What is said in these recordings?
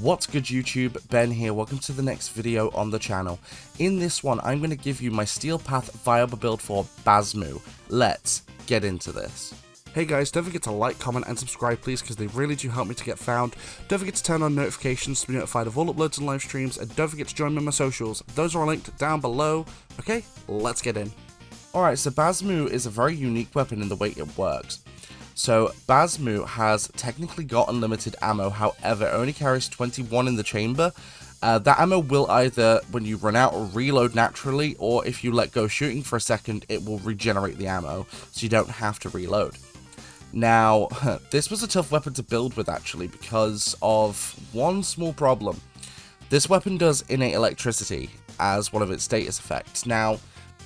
What's good YouTube, Ben here, welcome to the next video on the channel. In this one, I'm going to give you my Steel Path viable build for Basmu. Let's get into this. Hey guys, don't forget to like, comment and subscribe please, because they really do help me to get found. Don't forget to turn on notifications to be notified of all uploads and live streams, and don't forget to join me on my socials. Those are all linked down below. Okay, let's get in. Alright, so Basmu is a very unique weapon in the way it works. So, Basmu has technically got unlimited ammo, however, it only carries 21 in the chamber. That ammo will either, when you run out, reload naturally, or if you let go shooting for a second, it will regenerate the ammo, so you don't have to reload. Now, this was a tough weapon to build with, actually, because of one small problem. This weapon does innate electricity as one of its status effects. Now,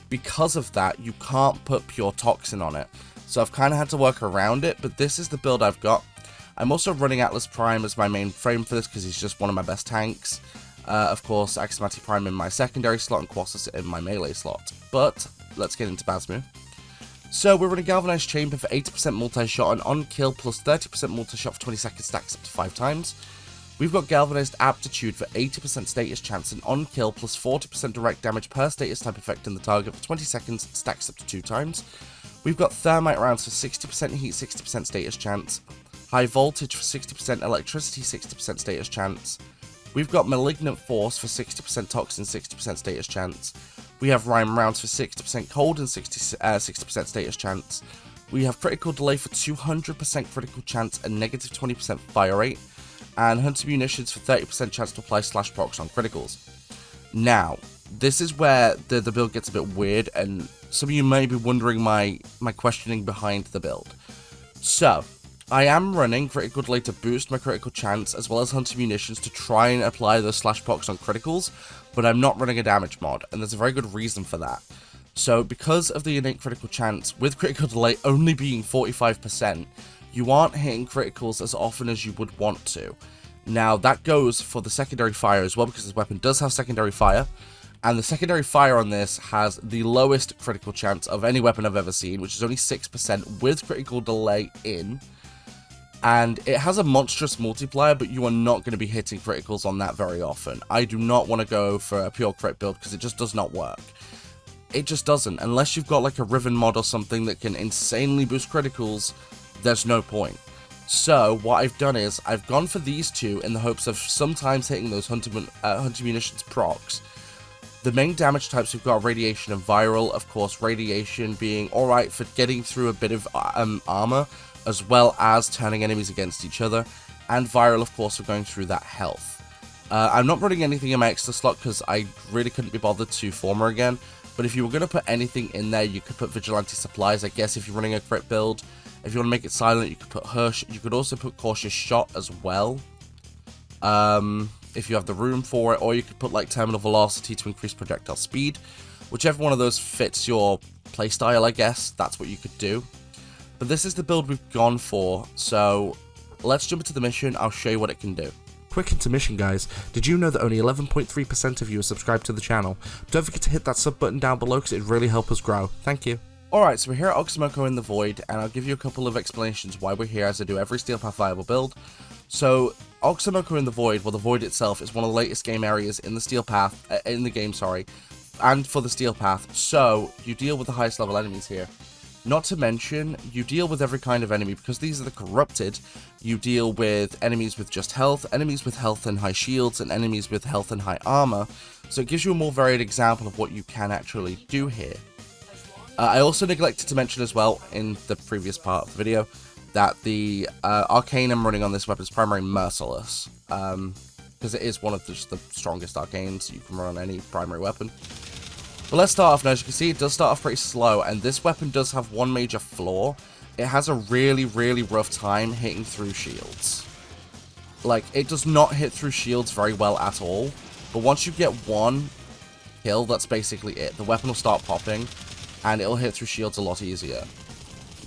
because of that, you can't put pure toxin on it. So I've kind of had to work around it, but this is the build I've got. I'm also running Atlas Prime as my main frame for this because he's just one of my best tanks. Of course, Aximati Prime in my secondary slot and Colossus in my melee slot. But let's get into Basmu. So we're running Galvanized Chamber for 80% multi-shot and on kill plus 30% multi-shot for 20 seconds stacks up to 5 times. We've got Galvanized Aptitude for 80% status chance and on kill plus 40% direct damage per status type effect in the target for 20 seconds stacks up to 2 times. We've got Thermite rounds for 60% heat, 60% status chance. High voltage for 60% electricity, 60% status chance. We've got Malignant Force for 60% toxin, 60% status chance. We have Rime rounds for 60% cold and 60% status chance. We have Critical Delay for 200% critical chance and negative 20% fire rate. And Hunter Munitions for 30% chance to apply slash procs on criticals. Now, this is where the build gets a bit weird, and some of you may be wondering my questioning behind the build. So, I am running Critical Delay to boost my critical chance, as well as Hunter Munitions to try and apply those slash procs on criticals, but I'm not running a damage mod, and there's a very good reason for that. So, because of the innate critical chance, with Critical Delay only being 45%, you aren't hitting criticals as often as you would want to. Now, that goes for the secondary fire as well, because this weapon does have secondary fire. And the secondary fire on this has the lowest critical chance of any weapon I've ever seen, which is only 6% with critical delay in. And it has a monstrous multiplier, but you are not going to be hitting criticals on that very often. I do not want to go for a pure crit build because it just does not work. It just doesn't. Unless you've got like a Riven mod or something that can insanely boost criticals, there's no point. So, what I've done is, I've gone for these two in the hopes of sometimes hitting those Hunter Munitions procs. The main damage types we've got Radiation and Viral, of course Radiation being alright for getting through a bit of armor, as well as turning enemies against each other, and Viral of course for going through that health. I'm not running anything in my extra slot because I really couldn't be bothered to former again, but if you were going to put anything in there, you could put Vigilante Supplies, I guess, if you're running a crit build. If you want to make it silent, you could put Hush. You could also put Cautious Shot as well, if you have the room for it, or you could put like Terminal Velocity to increase projectile speed. Whichever one of those fits your playstyle, I guess, that's what you could do. But this is the build we've gone for, so let's jump into the mission. I'll show you what it can do. Quick intermission, guys. Did you know that only 11.3% of you are subscribed to the channel? Don't forget to hit that sub button down below because it'd really help us grow. Thank you. Alright, so we're here at Oxymoko in the Void, and I'll give you a couple of explanations why we're here as I do every Steel Path viable build. So, Oxymoko in the Void, well the Void itself is one of the latest game areas in the Steel Path, and for the Steel Path, so you deal with the highest level enemies here. Not to mention, you deal with every kind of enemy, because these are the corrupted. You deal with enemies with just health, enemies with health and high shields, and enemies with health and high armor, so it gives you a more varied example of what you can actually do here. I also neglected to mention as well, in the previous part of the video, that the arcane I'm running on this weapon is primarily merciless, because it is one of the strongest arcanes you can run on any primary weapon. But let's start off now. As you can see, it does start off pretty slow, and this weapon does have one major flaw. It has a really, really rough time hitting through shields. Like, it does not hit through shields very well at all, but once you get one kill, that's basically it. The weapon will start popping, and it'll hit through shields a lot easier.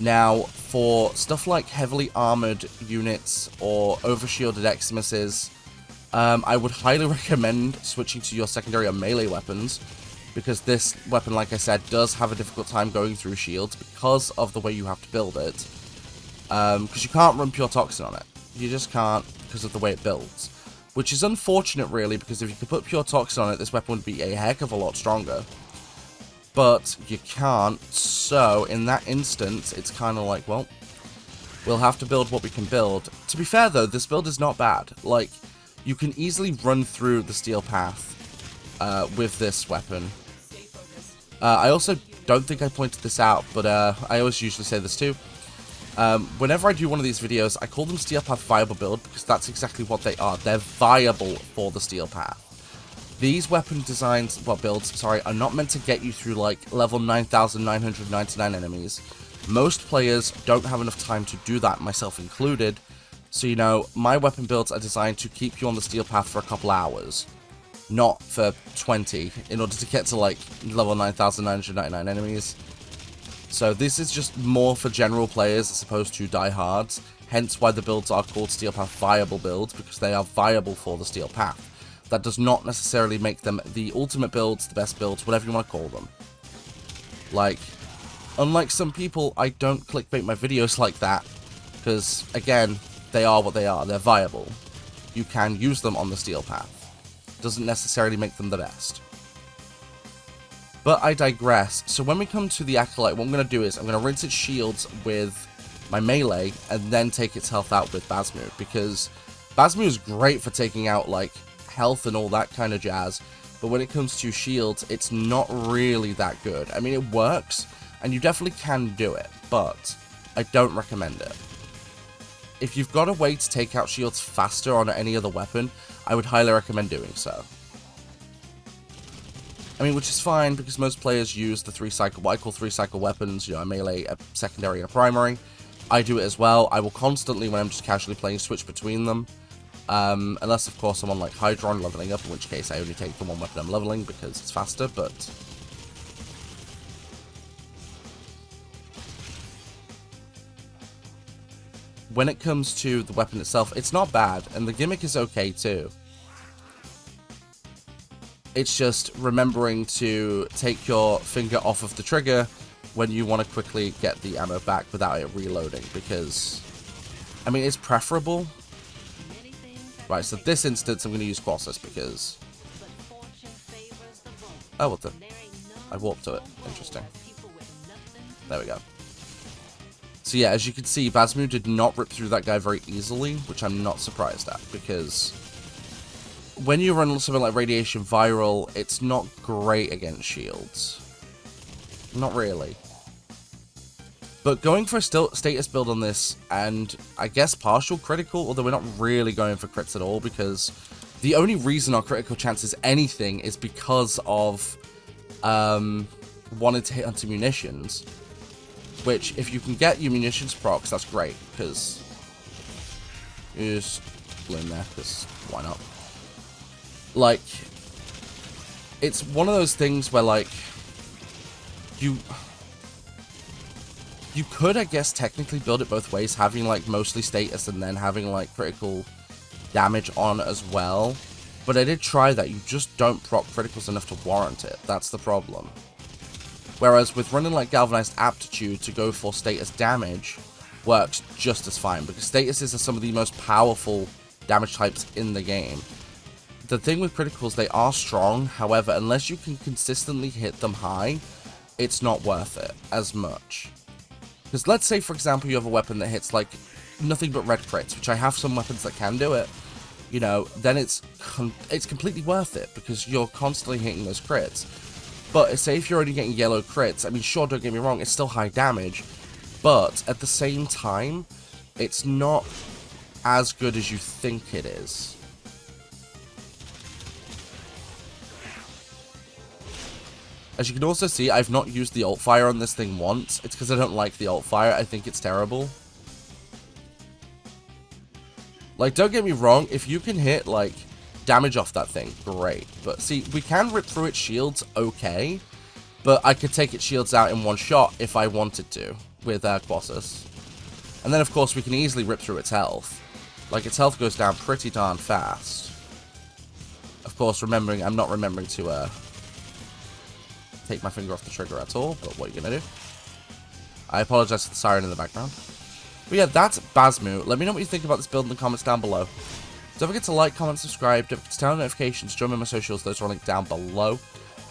Now, for stuff like heavily armored units or overshielded Eximuses, I would highly recommend switching to your secondary or melee weapons, because this weapon, like I said, does have a difficult time going through shields because of the way you have to build it. Because you can't run pure toxin on it. You just can't because of the way it builds. which is unfortunate really, because if you could put pure toxin on it, this weapon would be a heck of a lot stronger. But you can't, so in that instance, it's kind of like, well, we'll have to build what we can build. To be fair though, this build is not bad. Like, you can easily run through the steel path with this weapon. I also don't think I pointed this out, but I always usually say this too. Whenever I do one of these videos, I call them Steel Path Viable Build, because that's exactly what they are. They're viable for the Steel Path. These weapon designs, well, builds, sorry, are not meant to get you through, like, level 9,999 enemies. Most players don't have enough time to do that, myself included. So, you know, my weapon builds are designed to keep you on the Steel Path for a couple hours. Not for 20, in order to get to, like, level 9,999 enemies. So this is just more for general players as opposed to diehards, hence why the builds are called Steel Path Viable builds, because they are viable for the Steel Path. That does not necessarily make them the ultimate builds, the best builds, whatever you want to call them. Like, unlike some people, I don't clickbait my videos like that, because, again, they are what they are, they're viable. You can use them on the Steel Path. Doesn't necessarily make them the best. But I digress. So when we come to the Acolyte, what I'm going to do is I'm going to rinse its shields with my melee and then take its health out with Basmu, because Basmu is great for taking out, like, health and all that kind of jazz, but when it comes to shields, it's not really that good. I mean, it works, and you definitely can do it, but I don't recommend it. If you've got a way to take out shields faster on any other weapon, I would highly recommend doing so. I mean, which is fine, because most players use the 3-cycle, what I call 3-cycle weapons, you know, a melee, a secondary, and a primary. I do it as well. I will constantly, when I'm just casually playing, switch between them. Unless, of course, I'm on, like, Hydron leveling up, in which case I only take the one weapon I'm leveling, because it's faster, but... when it comes to the weapon itself, it's not bad, and the gimmick is okay, too. It's just remembering to take your finger off of the trigger when you want to quickly get the ammo back without it reloading, because, I mean, it's preferable. Right, so this instance I'm going to use Colossus because... oh, what the... I warped to it. Interesting. There we go. So yeah, as you can see, Basmu did not rip through that guy very easily, which I'm not surprised at, because... when you run something like Radiation Viral, it's not great against shields. Not really. But going for a status build on this, and I guess partial critical, although we're not really going for crits at all, because the only reason our critical chance is anything is because of wanting to hit onto munitions. Which, if you can get your munitions procs, that's great, because you just bloom there, because why not? Like, it's one of those things where, like, you could, I guess, technically build it both ways, having, like, mostly status and then having, like, critical damage on as well. But I did try that. You just don't proc criticals enough to warrant it. That's the problem. Whereas with running, like, Galvanized Aptitude to go for status damage works just as fine, because statuses are some of the most powerful damage types in the game. The thing with criticals, they are strong, however, unless you can consistently hit them high, it's not worth it as much. Because let's say, for example, you have a weapon that hits, like, nothing but red crits, which I have some weapons that can do it, you know, then it's completely worth it, because you're constantly hitting those crits. But say if you're only getting yellow crits, I mean, sure, don't get me wrong, it's still high damage, but at the same time, it's not as good as you think it is. As you can also see, I've not used the alt fire on this thing once. It's because I don't like the alt fire. I think it's terrible. Like, don't get me wrong, if you can hit, like, damage off that thing, great. But see, we can rip through its shields, okay. But I could take its shields out in one shot if I wanted to, with Colossus. And then, of course, we can easily rip through its health. Like, its health goes down pretty darn fast. Of course, remembering, I'm not remembering to, take my finger off the trigger at all, but what are you gonna do? I apologize for the siren in the background. But yeah, that's Basmu. Let me know what you think about this build in the comments down below. Don't forget to like, comment, subscribe. Don't forget to turn on notifications. Join me on my socials. Those are linked down below.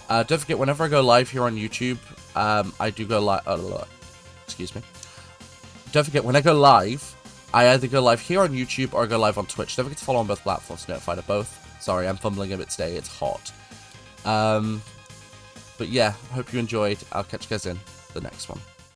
Don't forget, whenever I go live here on YouTube, I do go live. Excuse me. Don't forget, when I go live, I either go live here on YouTube or I go live on Twitch. Don't forget to follow on both platforms to be notified of both. Sorry, I'm fumbling a bit today. It's hot. But yeah, hope you enjoyed. I'll catch you guys in the next one.